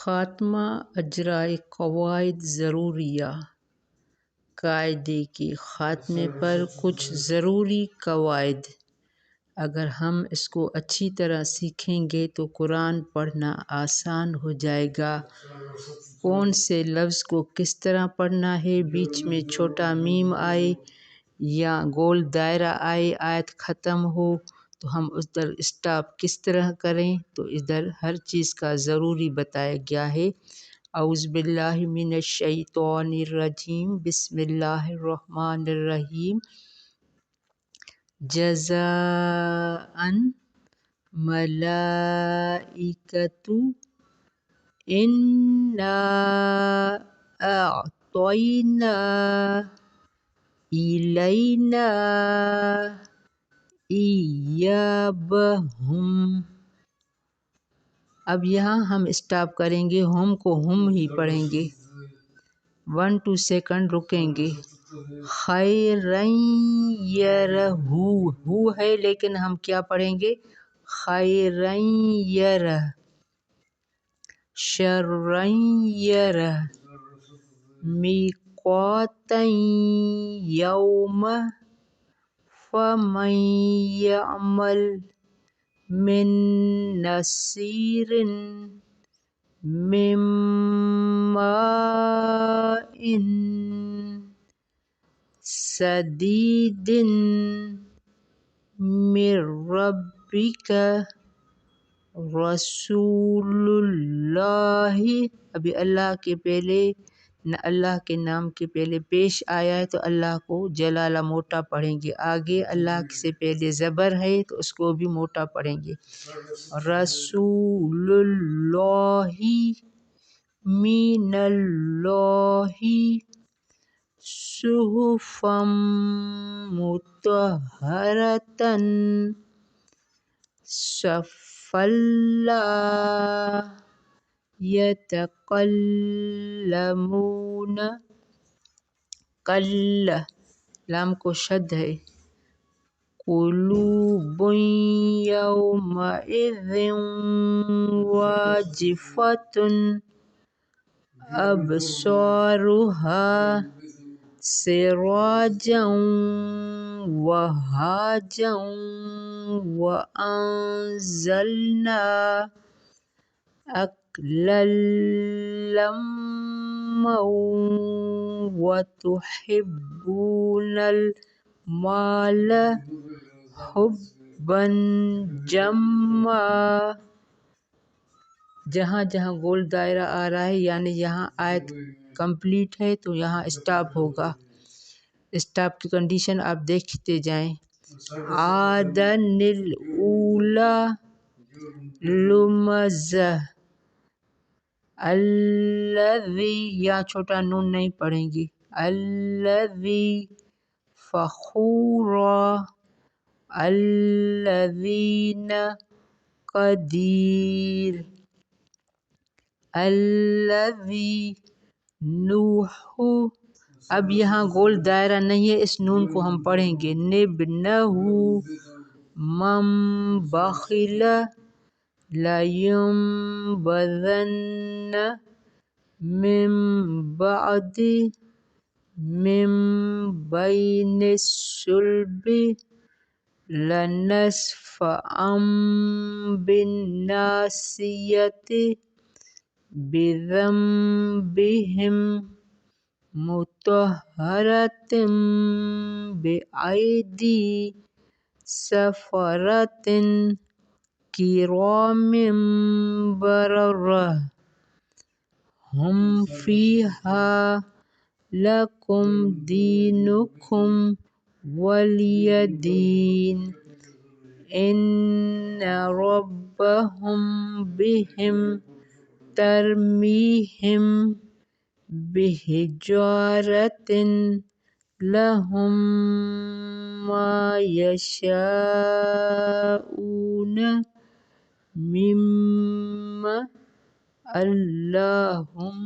خاتمہ اجرائے قواعد ضروریہ، قاعدے کے خاتمے پر کچھ ضروری قواعد۔ اگر ہم اس کو اچھی طرح سیکھیں گے تو قرآن پڑھنا آسان ہو جائے گا۔ کون سے لفظ کو کس طرح پڑھنا ہے، بیچ میں چھوٹا میم آئے یا گول دائرہ آئے، آیت ختم ہو تو ہم ادھر اسٹاپ کس طرح کریں، تو ادھر ہر چیز کا ضروری بتایا گیا ہے۔ اعوذ باللہ من الشیطان الرجیم، بسم اللہ الرحمن الرحیم۔ جزاء ملائکۃ انا اعطینا الینا ایابہم۔ اب یہاں ہم اسٹاپ کریں گے، ہم کو ہم ہی پڑھیں گے، 1-2 سیکنڈ رکیں گے۔ خیرن یرہ، ہو ہے لیکن ہم کیا پڑھیں گے، خیرن یرہ۔ شرن یرہ، میقاتا یوم، فمن یعمل من نصیر من ماء صدید من ربک رسول اللہ۔ ابھی اللہ کے پہلے، اللہ کے نام کے پہلے پیش آیا ہے تو اللہ کو جلالہ موٹا پڑھیں گے، آگے اللہ سے پہلے زبر ہے تو اس کو بھی موٹا پڑھیں گے۔ رسول اللہ، من اللہ، صحفا مطہرۃ، صفا لا یتکلمون، لام کو شد ہے۔ قلوب یومئذ واجفۃ، ابصارها سراجا وہاجا، وانزلنا لما وتحبون المال حبا جما۔ جہاں جہاں گول دائرہ آ رہا ہے یعنی یہاں آیت کمپلیٹ ہے تو یہاں اسٹاپ ہوگا۔ اسٹاپ کی کنڈیشن آپ دیکھتے جائیں۔ عادن الاولی لمزہ، الذی، یہاں چھوٹا نون نہیں پڑھیں گے، الذی، فخورا، الذین، قدیر، الذی، نوح۔ اب یہاں گول دائرہ نہیں ہے، اس نون کو ہم پڑھیں گے، نبنہ، من بخل لینبذن من بعد، من بین الصلب لنسفعا بالناصیۃ، بذنبہم مطہرۃ بایدی سفرۃ کرام بررہ، ھم فیہا لکم دینکم ولیہ دین۔ ان ربہم بہم ترمیہم بحجارۃ لہم ما یشاؤون اللہم